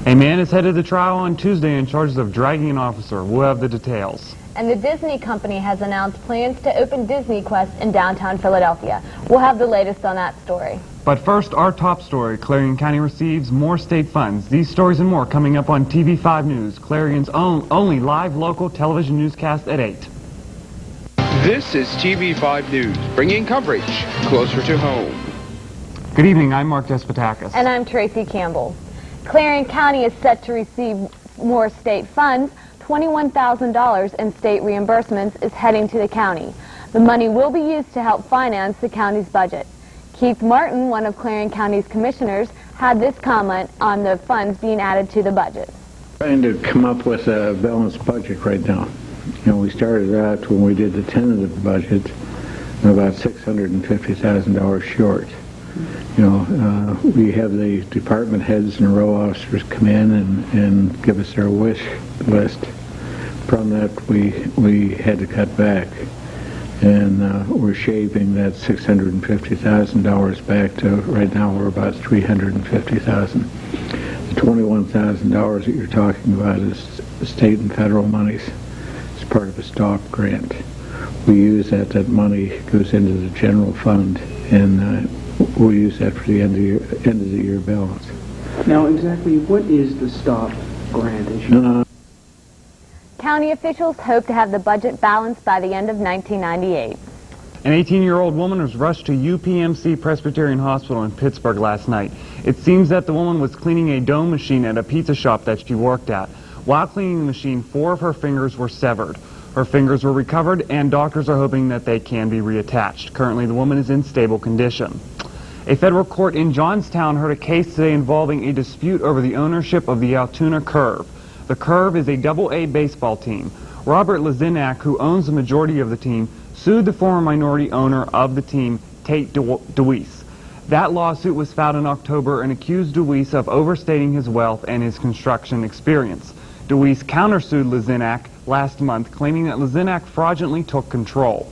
A man is headed to trial on Tuesday in charges of dragging an officer. We'll have the details. And the Disney company has announced plans to open Disney Quest in downtown Philadelphia. We'll have the latest on that story. But first, our top story. Clarion County receives more state funds. These stories and more coming up on TV5 News, Clarion's only live local television newscast at 8. This is TV5 News, bringing coverage closer to home. Good evening, I'm Mark Despotakis. And I'm Tracy Campbell. Clarion County is set to receive more state funds. $21,000 in state reimbursements is heading to the county. The money will be used to help finance the county's budget. Keith Martin, one of Clarion County's commissioners, had this comment on the funds being added to the budget. Trying to come up with a balanced budget right now. We started out when we did the tentative budget about $650,000 short. We have the department heads and row officers come in and give us their wish list. From that, we had to cut back, and we're shaving that $650,000 back to right now we're about $350,000. The $21,000 that you're talking about is state and federal monies. It's part of a STOP grant. We use that money goes into the general fund, and we'll use that for the end of the year balance. Now, exactly what is the STOP grant issue? County officials hope to have the budget balanced by the end of 1998. An 18-year-old woman was rushed to UPMC Presbyterian Hospital in Pittsburgh last night. It seems that the woman was cleaning a dough machine at a pizza shop that she worked at. While cleaning the machine, 4 of her fingers were severed. Her fingers were recovered, and doctors are hoping that they can be reattached. Currently, the woman is in stable condition. A federal court in Johnstown heard a case today involving a dispute over the ownership of the Altoona Curve. The Curve is a Double-A baseball team. Robert Lazinak, who owns the majority of the team, sued the former minority owner of the team, Tate DeWeese. That lawsuit was filed in October and accused DeWeese of overstating his wealth and his construction experience. DeWeese countersued Lazinak last month, claiming that Lazinak fraudulently took control.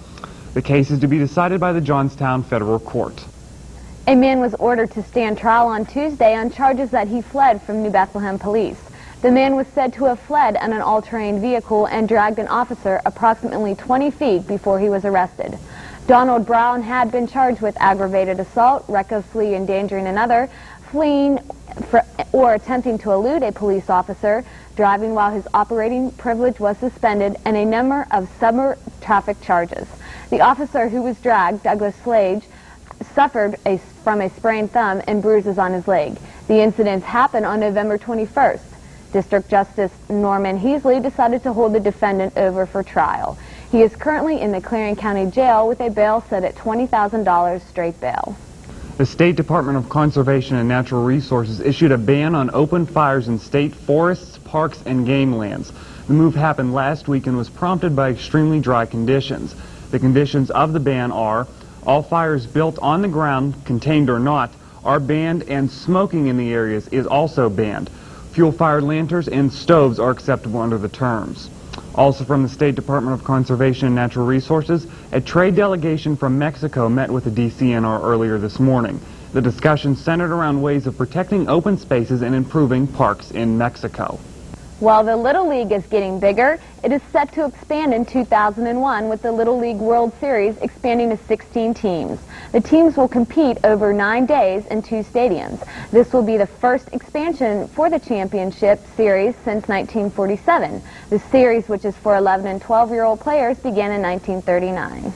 The case is to be decided by the Johnstown Federal Court. A man was ordered to stand trial on Tuesday on charges that he fled from New Bethlehem police. The man was said to have fled in an all-terrain vehicle and dragged an officer approximately 20 feet before he was arrested. Donald Brown had been charged with aggravated assault, recklessly endangering another, fleeing or attempting to elude a police officer, driving while his operating privilege was suspended, and a number of summer traffic charges. The officer who was dragged, Douglas Slade, suffered from a sprained thumb and bruises on his leg. The incidents happened on November 21st. District Justice Norman Heasley decided to hold the defendant over for trial. He is currently in the Clarion County Jail with a bail set at $20,000 straight bail. The State Department of Conservation and Natural Resources issued a ban on open fires in state forests, parks, and game lands. The move happened last week and was prompted by extremely dry conditions. The conditions of the ban are: all fires built on the ground, contained or not, are banned, and smoking in the areas is also banned. Fuel-fired lanterns and stoves are acceptable under the terms. Also from the State Department of Conservation and Natural Resources, a trade delegation from Mexico met with the DCNR earlier this morning. The discussion centered around ways of protecting open spaces and improving parks in Mexico. While the Little League is getting bigger, it is set to expand in 2001 with the Little League World Series expanding to 16 teams. The teams will compete over 9 days in 2 stadiums. This will be the first expansion for the championship series since 1947. The series, which is for 11 and 12-year-old players, began in 1939.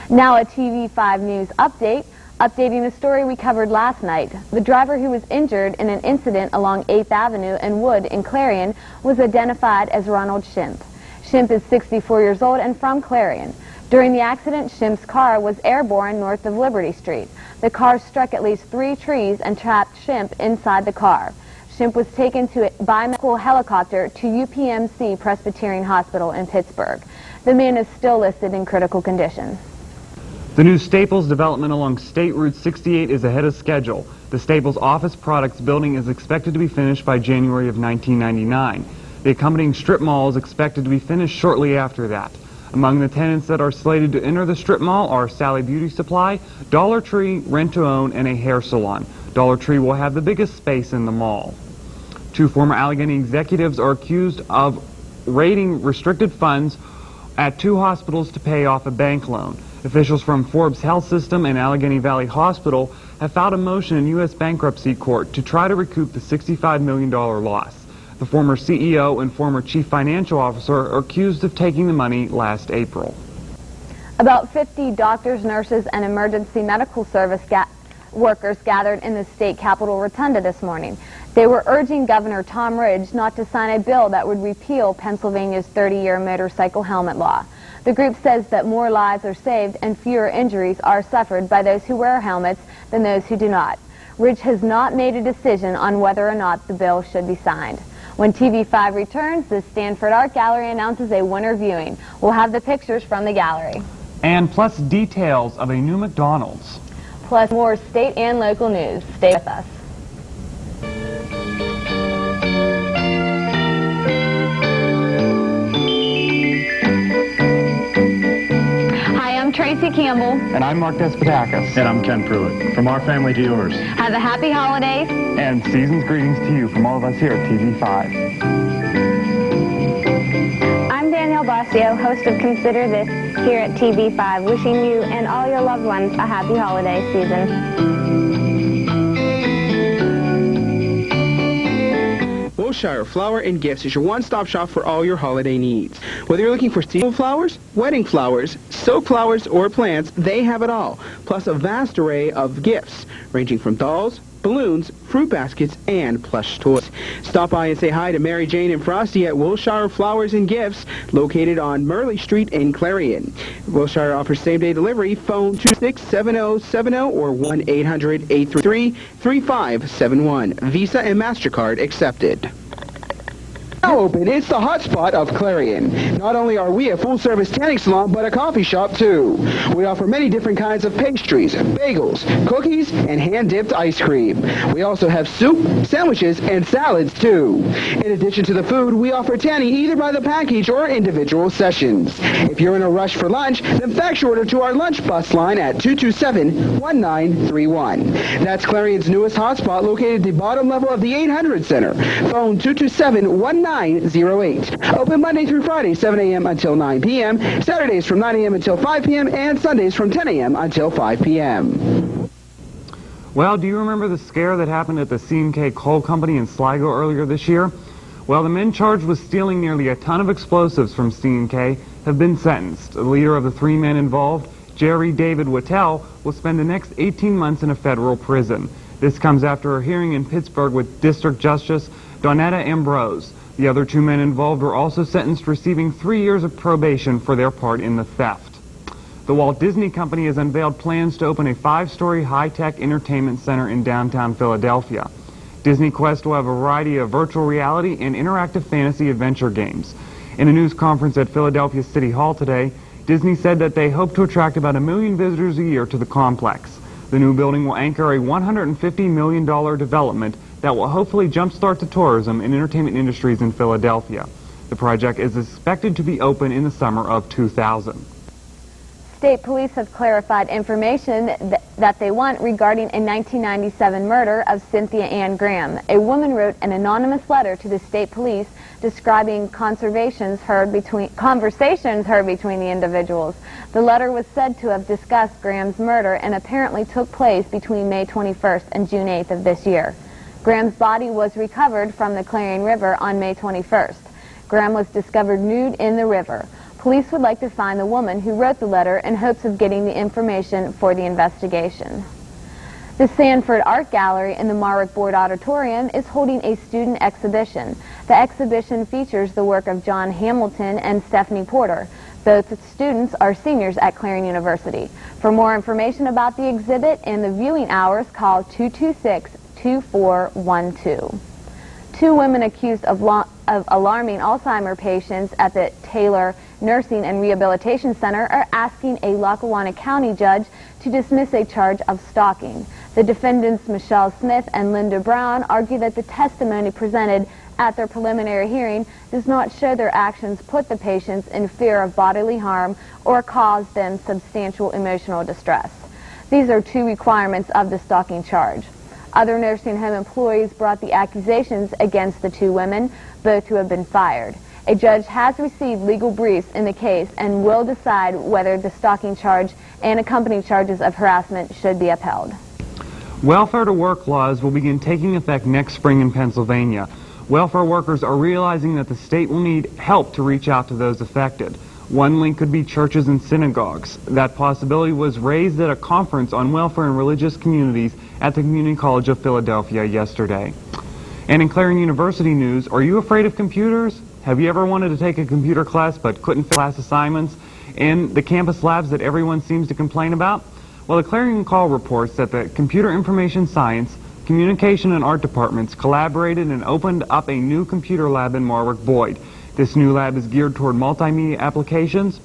Now a TV5 News update. Updating a story we covered last night. The driver who was injured in an incident along 8th Avenue and Wood in Clarion was identified as Ronald Schimpf. Schimpf is 64 years old and from Clarion. During the accident, Schimpf's car was airborne north of Liberty Street. The car struck at least 3 trees and trapped Schimpf inside the car. Schimpf was taken by medical helicopter to UPMC Presbyterian Hospital in Pittsburgh. The man is still listed in critical condition. The new Staples development along State Route 68 is ahead of schedule. The Staples Office Products building is expected to be finished by January of 1999. The accompanying strip mall is expected to be finished shortly after that. Among the tenants that are slated to enter the strip mall are Sally Beauty Supply, Dollar Tree, Rent-to-Own, and a hair salon. Dollar Tree will have the biggest space in the mall. Two former Allegheny executives are accused of raiding restricted funds at two hospitals to pay off a bank loan. Officials from Forbes Health System and Allegheny Valley Hospital have filed a motion in U.S. bankruptcy court to try to recoup the $65 million loss. The former CEO and former chief financial officer are accused of taking the money last April. About 50 doctors, nurses, and emergency medical service workers gathered in the state capitol rotunda this morning. They were urging Governor Tom Ridge not to sign a bill that would repeal Pennsylvania's 30-year motorcycle helmet law. The group says that more lives are saved and fewer injuries are suffered by those who wear helmets than those who do not. Ridge has not made a decision on whether or not the bill should be signed. When TV5 returns, the Stanford Art Gallery announces a winter viewing. We'll have the pictures from the gallery. And plus details of a new McDonald's. Plus more state and local news. Stay with us. Hi, I'm Tracy Campbell. And I'm Mark Despotakis. And I'm Ken Pruitt. From our family to yours. Have a happy holidays. And season's greetings to you from all of us here at TV5. I'm Danielle Bosio, host of Consider This here at TV5, wishing you and all your loved ones a happy holiday season. Wilshire Flower and Gifts is your one-stop shop for all your holiday needs. Whether you're looking for seasonal flowers, wedding flowers, soap flowers, or plants, they have it all. Plus a vast array of gifts, ranging from dolls, balloons, fruit baskets, and plush toys. Stop by and say hi to Mary Jane and Frosty at Wilshire Flowers and Gifts, located on Murley Street in Clarion. Wilshire offers same-day delivery. Phone 226-7070 or 1-800-833-3571. Visa and MasterCard accepted. Now open, it's the hotspot of Clarion. Not only are we a full-service tanning salon, but a coffee shop too. We offer many different kinds of pastries, bagels, cookies, and hand-dipped ice cream. We also have soup, sandwiches, and salads too. In addition to the food, we offer tanning either by the package or individual sessions. If you're in a rush for lunch, then fax your order to our lunch bus line at 227-1931. That's Clarion's newest hotspot, located at the bottom level of the 800 Center. Phone 227-1908. Open Monday through Friday, 7 a.m. until 9 p.m., Saturdays from 9 a.m. until 5 p.m., and Sundays from 10 a.m. until 5 p.m. Well, do you remember the scare that happened at the C&K Coal Company in Sligo earlier this year? Well, the men charged with stealing nearly a ton of explosives from C&K have been sentenced. The leader of the three men involved, Jerry David Wattell, will spend the next 18 months in a federal prison. This comes after a hearing in Pittsburgh with District Justice Donetta Ambrose. The other two men involved were also sentenced, receiving 3 years of probation for their part in the theft. The Walt Disney Company has unveiled plans to open a 5-story high-tech entertainment center in downtown Philadelphia. Disney Quest will have a variety of virtual reality and interactive fantasy adventure games. In a news conference at Philadelphia City Hall today, Disney said that they hope to attract about 1 million visitors a year to the complex. The new building will anchor a $150 million development that will hopefully jumpstart the tourism and entertainment industries in Philadelphia. The project is expected to be open in the summer of 2000. State police have clarified information that they want regarding a 1997 murder of Cynthia Ann Graham. A woman wrote an anonymous letter to the state police describing conversations heard between the individuals. The letter was said to have discussed Graham's murder and apparently took place between May 21st and June 8th of this year. Graham's body was recovered from the Clarion River on May 21st. Graham was discovered nude in the river. Police would like to find the woman who wrote the letter in hopes of getting the information for the investigation. The Sanford Art Gallery in the Marwick Board Auditorium is holding a student exhibition. The exhibition features the work of John Hamilton and Stephanie Porter. Both students are seniors at Clarion University. For more information about the exhibit and the viewing hours, call 226-2412. Two women accused of alarming Alzheimer patients at the Taylor Nursing and Rehabilitation Center are asking a Lackawanna County judge to dismiss a charge of stalking. The defendants, Michelle Smith and Linda Brown, argue that the testimony presented at their preliminary hearing does not show their actions put the patients in fear of bodily harm or cause them substantial emotional distress. These are two requirements of the stalking charge. Other nursing home employees brought the accusations against the two women, both who have been fired. A judge has received legal briefs in the case and will decide whether the stalking charge and accompanying charges of harassment should be upheld. Welfare to work laws will begin taking effect next spring in Pennsylvania. Welfare workers are realizing that the state will need help to reach out to those affected. One link could be churches and synagogues. That possibility was raised at a conference on welfare in religious communities at the Community College of Philadelphia yesterday. And in Clarion University news, are you afraid of computers? Have you ever wanted to take a computer class but couldn't fit class assignments in the campus labs that everyone seems to complain about? Well, the Clarion Call reports that the Computer Information Science, Communication and Art departments collaborated and opened up a new computer lab in Marwick-Boyd. This new lab is geared toward multimedia applications.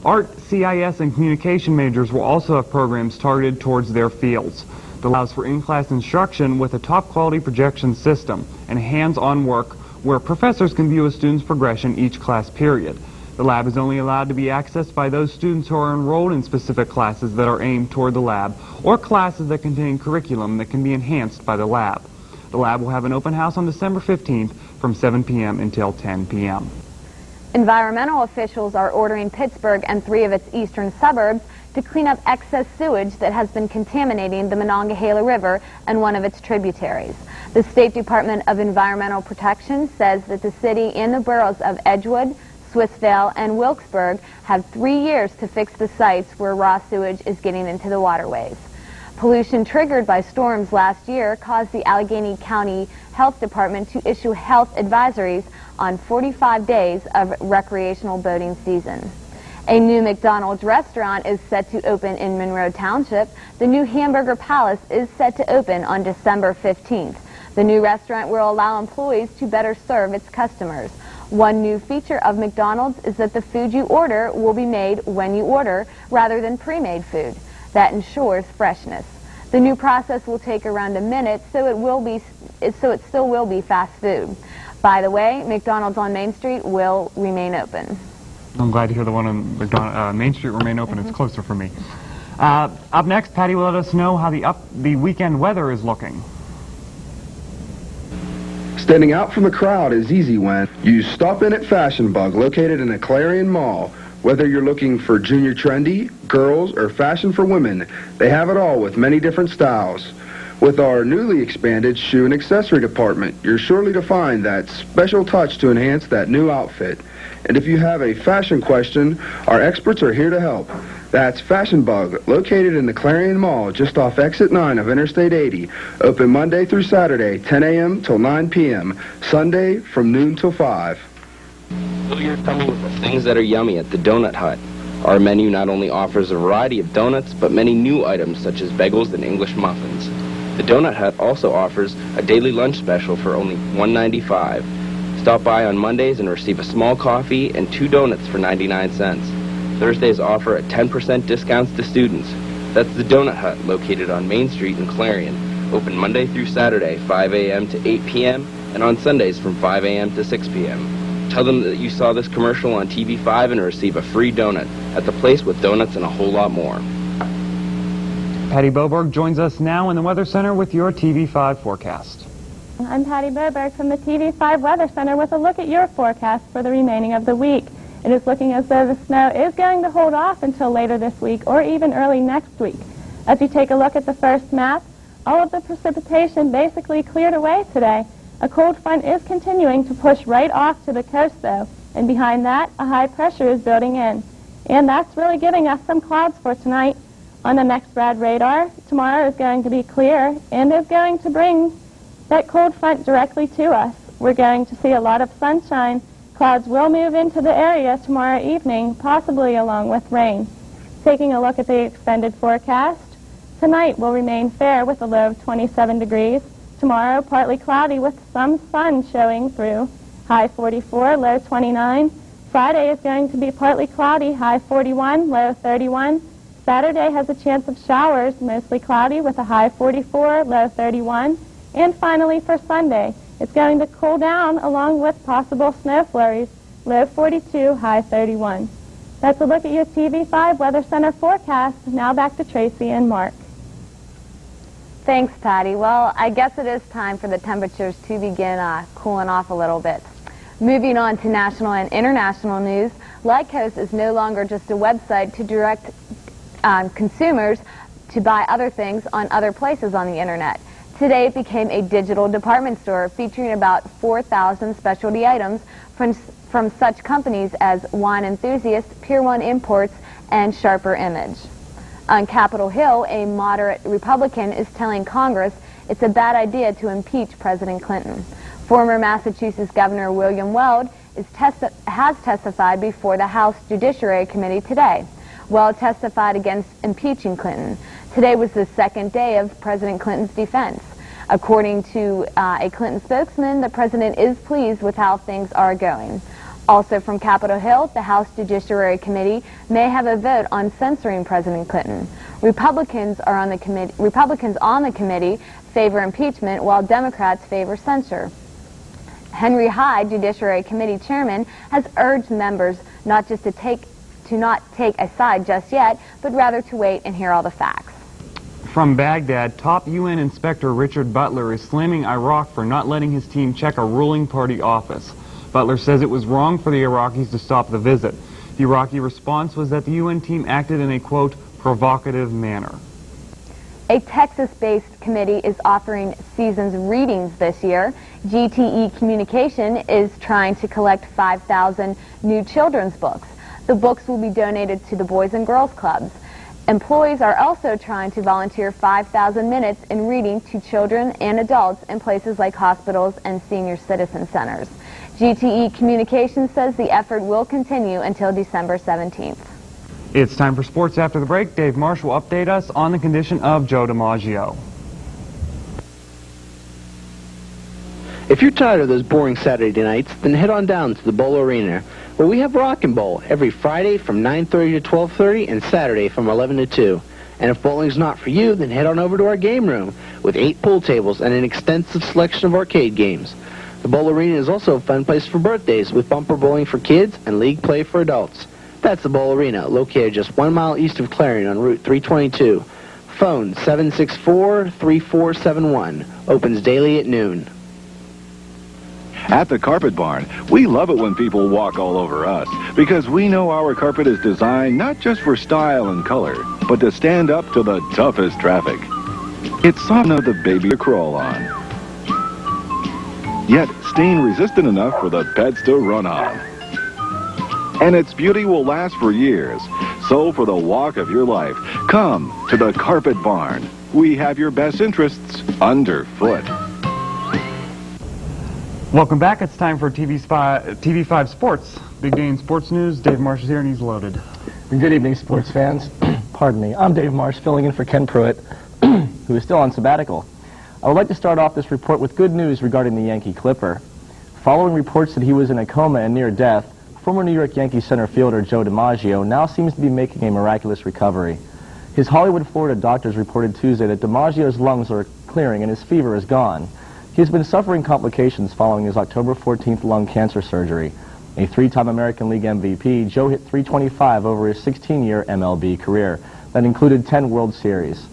Art, CIS, and communication majors will also have programs targeted towards their fields. It allows for in-class instruction with a top-quality projection system and hands-on work where professors can view a student's progression each class period. The lab is only allowed to be accessed by those students who are enrolled in specific classes that are aimed toward the lab or classes that contain curriculum that can be enhanced by the lab. The lab will have an open house on December 15th from 7 p.m. until 10 p.m. Environmental officials are ordering Pittsburgh and 3 of its eastern suburbs to clean up excess sewage that has been contaminating the Monongahela River and one of its tributaries. The State Department of Environmental Protection says that the city and the boroughs of Edgewood, Swissvale, and Wilkesburg have 3 years to fix the sites where raw sewage is getting into the waterways. Pollution triggered by storms last year caused the Allegheny County Health Department to issue health advisories on 45 days of recreational boating season. A new McDonald's restaurant is set to open in Monroe Township. The new Hamburger Palace is set to open on December 15th. The new restaurant will allow employees to better serve its customers. One new feature of McDonald's is that the food you order will be made when you order rather than pre-made food. That ensures freshness. The new process will take around a minute, so it still will be fast food. By the way, McDonald's on Main Street will remain open. I'm glad to hear the one on Main Street remain open. It's closer for me. Up next, Patty will let us know how the weekend weather is looking. Standing out from the crowd is easy when you stop in at Fashion Bug, located in a Clarion Mall. Whether you're looking for junior trendy, girls, or fashion for women, they have it all with many different styles. With our newly expanded shoe and accessory department, you're surely to find that special touch to enhance that new outfit. And if you have a fashion question, our experts are here to help. That's Fashion Bug, located in the Clarion Mall, just off Exit 9 of Interstate 80. Open Monday through Saturday, 10 a.m. till 9 p.m. Sunday from noon till 5. Fill your tummy with the things that are yummy at the Donut Hut. Our menu not only offers a variety of donuts, but many new items such as bagels and English muffins. The Donut Hut also offers a daily lunch special for only $1.95. Stop by on Mondays and receive a small coffee and 2 donuts for 99 cents. Thursdays offer a 10% discounts to students. That's the Donut Hut, located on Main Street in Clarion. Open Monday through Saturday, 5 a.m. to 8 p.m., and on Sundays from 5 a.m. to 6 p.m. Tell them that you saw this commercial on TV5 and receive a free donut at the place with donuts and a whole lot more. Patty Boberg joins us now in the Weather Center with your TV5 forecast. I'm Patty Boberg from the TV5 Weather Center with a look at your forecast for the remaining of the week. It is looking as though the snow is going to hold off until later this week or even early next week. As you take a look at the first map, all of the precipitation basically cleared away today. A cold front is continuing to push right off to the coast, though, and behind that, a high pressure is building in. And that's really giving us some clouds for tonight. On the next rad radar, tomorrow is going to be clear and is going to bring that cold front directly to us. We're going to see a lot of sunshine. Clouds will move into the area tomorrow evening, possibly along with rain. Taking a look at the extended forecast, tonight will remain fair with a low of 27 degrees. Tomorrow, partly cloudy with some sun showing through. High 44, low 29. Friday is going to be partly cloudy, high 41, low 31. Saturday has a chance of showers, mostly cloudy with a high 44, low 31. And finally for Sunday, it's going to cool down along with possible snow flurries, low 42, high 31. That's a look at your TV5 Weather Center forecast. Now back to Tracy and Mark. Thanks, Patty. Well, I guess it is time for the temperatures to begin cooling off a little bit. Moving on to national and international news, Lycos is no longer just a website to direct consumers to buy other things on other places on the internet. Today it became a digital department store featuring about 4,000 specialty items from such companies as Wine Enthusiast, Pier 1 Imports, and Sharper Image. On Capitol Hill, a moderate Republican is telling Congress it's a bad idea to impeach President Clinton. Former Massachusetts Governor William Weld has testified before the House Judiciary Committee today. Weld testified against impeaching Clinton. Today was the second day of President Clinton's defense. According to a Clinton spokesman, the president is pleased with how things are going. Also from Capitol Hill, the House Judiciary Committee may have a vote on censoring President Clinton. Republicans on the committee favor impeachment, while Democrats favor censure. Henry Hyde, Judiciary Committee Chairman, has urged members not to take a side just yet, but rather to wait and hear all the facts. From Baghdad, top UN Inspector Richard Butler is slamming Iraq for not letting his team check a ruling party office. Butler says it was wrong for the Iraqis to stop the visit. The Iraqi response was that the UN team acted in a, quote, provocative manner. A Texas-based committee is offering seasons readings this year. GTE Communication is trying to collect 5,000 new children's books. The books will be donated to the Boys and Girls Clubs. Employees are also trying to volunteer 5,000 minutes in reading to children and adults in places like hospitals and senior citizen centers. GTE Communications says the effort will continue until December 17th. It's time for sports after the break. Dave Marsh will update us on the condition of Joe DiMaggio. If you're tired of those boring Saturday nights, then head on down to the Bowl Arena, where we have Rock and Bowl every Friday from 9:30 to 12:30 and Saturday from 11 to 2. And if bowling's not for you, then head on over to our game room with 8 pool tables and an extensive selection of arcade games. The Bowl Arena is also a fun place for birthdays with bumper bowling for kids and league play for adults. That's the Bowl Arena, located just 1 mile east of Clarion on Route 322. Phone 764-3471. Opens daily at noon. At the Carpet Barn, we love it when people walk all over us because we know our carpet is designed not just for style and color, but to stand up to the toughest traffic. It's soft enough for the baby to crawl on, yet stain-resistant enough for the pets to run on. And its beauty will last for years. So for the walk of your life, come to the Carpet Barn. We have your best interests underfoot. Welcome back. It's time for TV5 Sports. Big day in sports news. Dave Marsh is here and he's loaded. Good evening, sports fans. Pardon me. I'm Dave Marsh, filling in for Ken Pruitt, who is still on sabbatical. I would like to start off this report with good news regarding the Yankee Clipper. Following reports that he was in a coma and near death, former New York Yankees center fielder Joe DiMaggio now seems to be making a miraculous recovery. His Hollywood, Florida doctors reported Tuesday that DiMaggio's lungs are clearing and his fever is gone. He has been suffering complications following his October 14th lung cancer surgery. A 3-time American League MVP, Joe hit .325 over his 16-year MLB career. That included 10 World Series.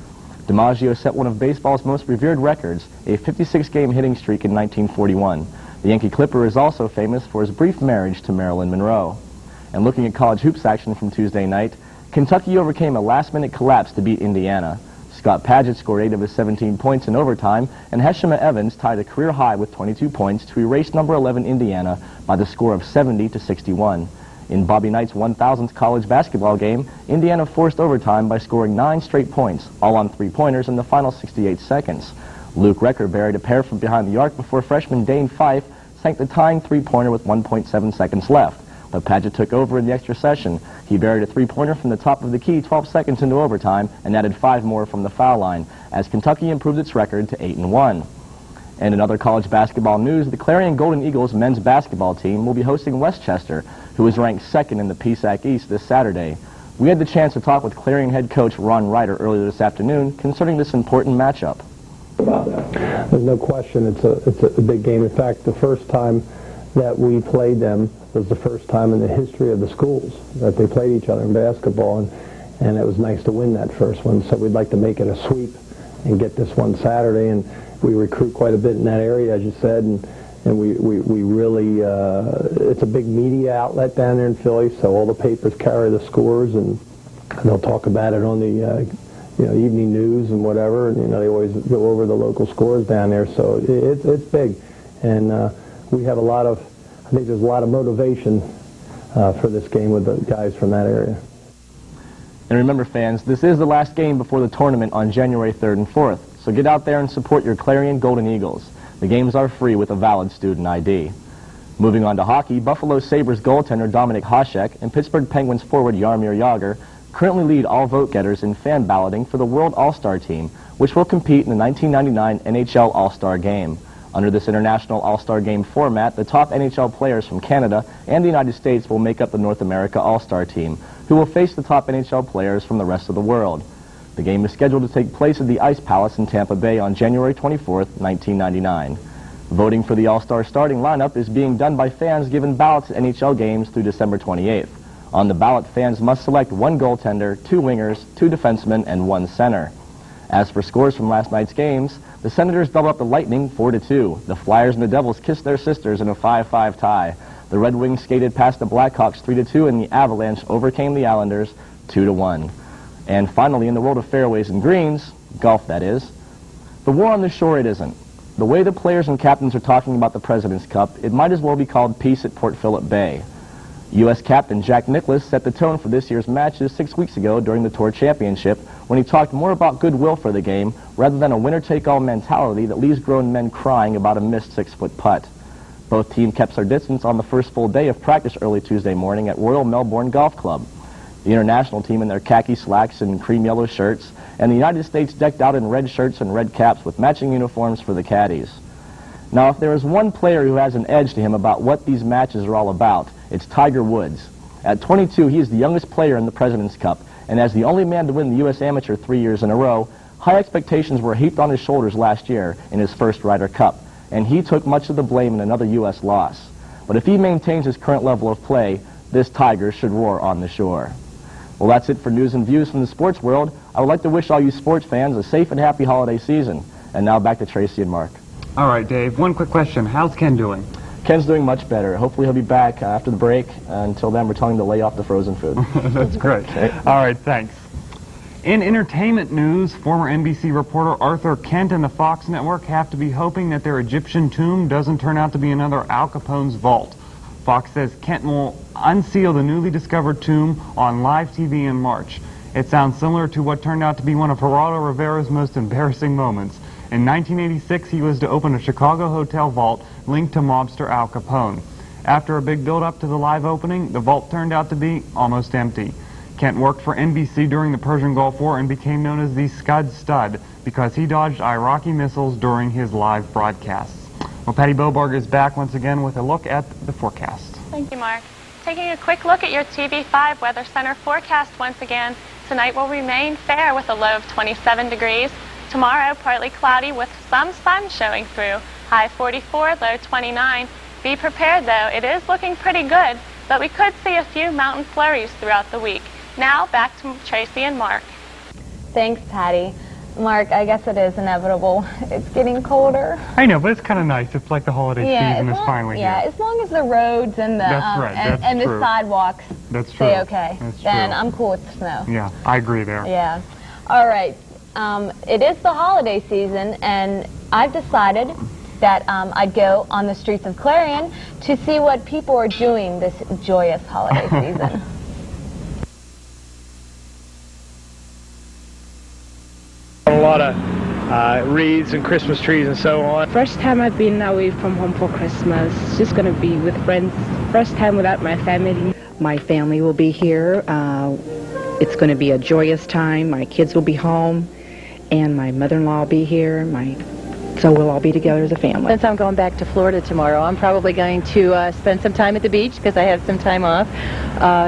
DiMaggio set one of baseball's most revered records, a 56-game hitting streak in 1941. The Yankee Clipper is also famous for his brief marriage to Marilyn Monroe. And looking at college hoops action from Tuesday night, Kentucky overcame a last-minute collapse to beat Indiana. Scott Padgett scored 8 of his 17 points in overtime, and Heshima Evans tied a career high with 22 points to erase number 11 Indiana by the score of 70-61. In Bobby Knight's 1,000th college basketball game, Indiana forced overtime by scoring 9 straight points, all on 3-pointers in the final 68 seconds. Luke Recker buried a pair from behind the arc before freshman Dane Fife sank the tying 3-pointer with 1.7 seconds left. But Padgett took over in the extra session. He buried a 3-pointer from the top of the key 12 seconds into overtime and added 5 more from the foul line as Kentucky improved its record to 8-1. And in other college basketball news, the Clarion Golden Eagles men's basketball team will be hosting Westchester, who is ranked 2nd in the PSAC East this Saturday. We had the chance to talk with Clarion head coach Ron Ryder earlier this afternoon concerning this important matchup. There's no question it's a big game. In fact, the first time that we played them was the first time in the history of the schools that they played each other in basketball, and it was nice to win that first one. So we'd like to make it a sweep and get this one Saturday. And we recruit quite a bit in that area, as you said, and we really, it's a big media outlet down there in Philly, so all the papers carry the scores, and they'll talk about it on the evening news and whatever, and they always go over the local scores down there, so it's big. And we have I think there's a lot of motivation for this game with the guys from that area. And remember, fans, this is the last game before the tournament on January 3rd and 4th, so get out there and support your Clarion Golden Eagles. The games are free with a valid student ID. Moving on to hockey, Buffalo Sabres goaltender Dominik Hasek and Pittsburgh Penguins forward Jaromir Jagr currently lead all vote-getters in fan balloting for the World All-Star Team, which will compete in the 1999 NHL All-Star Game. Under this International All-Star Game format, the top NHL players from Canada and the United States will make up the North America All-Star Team, who will face the top NHL players from the rest of the world. The game is scheduled to take place at the Ice Palace in Tampa Bay on January 24th, 1999. Voting for the All-Star starting lineup is being done by fans given ballots at NHL games through December 28th. On the ballot, fans must select one goaltender, 2 wingers, 2 defensemen, and 1 center. As for scores from last night's games, the Senators doubled up the Lightning 4-2. The Flyers and the Devils kissed their sisters in a 5-5 tie. The Red Wings skated past the Blackhawks 3-2, and the Avalanche overcame the Islanders 2-1. And finally, in the world of fairways and greens, golf that is, the war on the shore it isn't. The way the players and captains are talking about the President's Cup, it might as well be called peace at Port Phillip Bay. U.S. Captain Jack Nicklaus set the tone for this year's matches 6 weeks ago during the Tour Championship when he talked more about goodwill for the game rather than a winner-take-all mentality that leaves grown men crying about a missed 6-foot putt. Both teams kept their distance on the first full day of practice early Tuesday morning at Royal Melbourne Golf Club. The international team in their khaki slacks and cream yellow shirts, and the United States decked out in red shirts and red caps with matching uniforms for the caddies. Now, if there is one player who has an edge to him about what these matches are all about, it's Tiger Woods. At 22, he is the youngest player in the President's Cup, and as the only man to win the U.S. Amateur 3 years in a row, high expectations were heaped on his shoulders last year in his first Ryder Cup, and he took much of the blame in another U.S. loss. But if he maintains his current level of play, this Tiger should roar on the shore. Well, that's it for news and views from the sports world. I would like to wish all you sports fans a safe and happy holiday season. And now back to Tracy and Mark. All right, Dave, one quick question. How's Ken doing? Ken's doing much better. Hopefully he'll be back after the break. Until then, we're telling him to lay off the frozen food. That's great. Okay. All right, thanks. In entertainment news, former NBC reporter Arthur Kent and the Fox Network have to be hoping that their Egyptian tomb doesn't turn out to be another Al Capone's vault. Fox says Kent will unseal the newly discovered tomb on live TV in March. It sounds similar to what turned out to be one of Geraldo Rivera's most embarrassing moments. In 1986, he was to open a Chicago hotel vault linked to mobster Al Capone. After a big build-up to the live opening, the vault turned out to be almost empty. Kent worked for NBC during the Persian Gulf War and became known as the Scud Stud because he dodged Iraqi missiles during his live broadcasts. Well, Patty Bobarg is back once again with a look at the forecast. Thank you, Mark. Taking a quick look at your TV5 Weather Center forecast once again. Tonight will remain fair with a low of 27 degrees. Tomorrow, partly cloudy with some sun showing through. High 44, low 29. Be prepared, though. It is looking pretty good, but we could see a few mountain flurries throughout the week. Now, back to Tracy and Mark. Thanks, Patty. Mark, I guess it is inevitable. It's getting colder. I know, but it's kind of nice. It's like the holiday season is finally here. Yeah, as long as the roads and the the sidewalks stay okay, then I'm cool with snow. Yeah, I agree there. Yeah. All right. It is the holiday season, and I've decided that I'd go on the streets of Clarion to see what people are doing this joyous holiday season. A lot of wreaths and Christmas trees and so on. First time I've been away from home for Christmas. Just going to be with friends. First time without my family. My family will be here. It's going to be a joyous time. My kids will be home, and my mother-in-law will be here. So we'll all be together as a family. Since I'm going back to Florida tomorrow, I'm probably going to spend some time at the beach because I have some time off.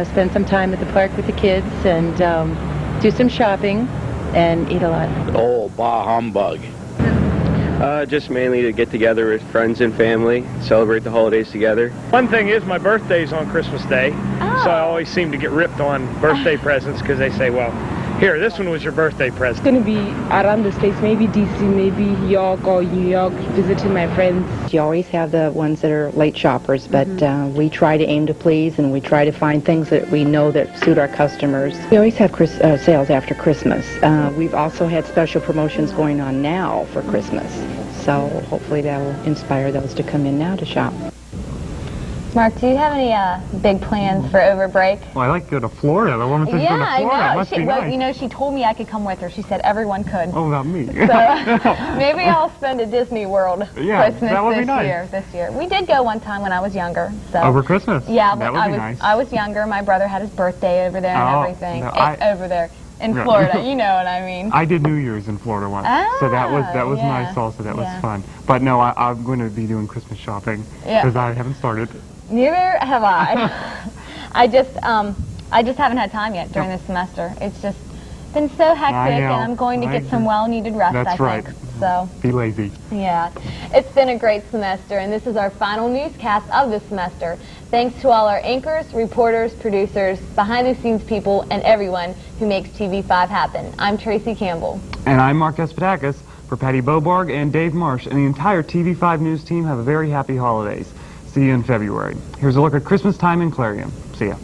Spend some time at the park with the kids and do some shopping. And eat a lot. Oh, bah humbug. Just mainly to get together with friends and family, celebrate the holidays together. One thing is my birthday's on Christmas Day, so I always seem to get ripped on birthday presents because they say, well, Here, this one was your birthday present. It's going to be around the States, maybe DC, maybe York or New York, visiting my friends. You always have the ones that are late shoppers, but we try to aim to please, and we try to find things that we know that suit our customers. We always have sales after Christmas. We've also had special promotions going on now for Christmas, so hopefully that will inspire those to come in now to shop. Mark, do you have any big plans for over break? Well, I like to go to Florida. The woman said to go to Florida. I know. Must be nice. You know, she told me I could come with her. She said everyone could. Oh, not me. So maybe I'll spend a Disney World Christmas that would be nice. this year. We did go one time when I was younger. So. Over Christmas? Yeah, that would be nice. I was younger. My brother had his birthday over there and everything. No, over there. In Florida, you know what I mean. I did New Year's in Florida once, so that was nice also. That was fun. But no, I'm going to be doing Christmas shopping because I haven't started. Neither have I. I just haven't had time yet during this semester. It's just been so hectic, and I'm going to get some well-needed rest. That's I think. So be lazy. Yeah, it's been a great semester, and this is our final newscast of the semester. Thanks to all our anchors, reporters, producers, behind-the-scenes people, and everyone who makes TV5 happen. I'm Tracy Campbell. And I'm Mark Espatakis. For Patty Bobarg and Dave Marsh and the entire TV5 News team, have a very happy holidays. See you in February. Here's a look at Christmas time in Clarion. See ya.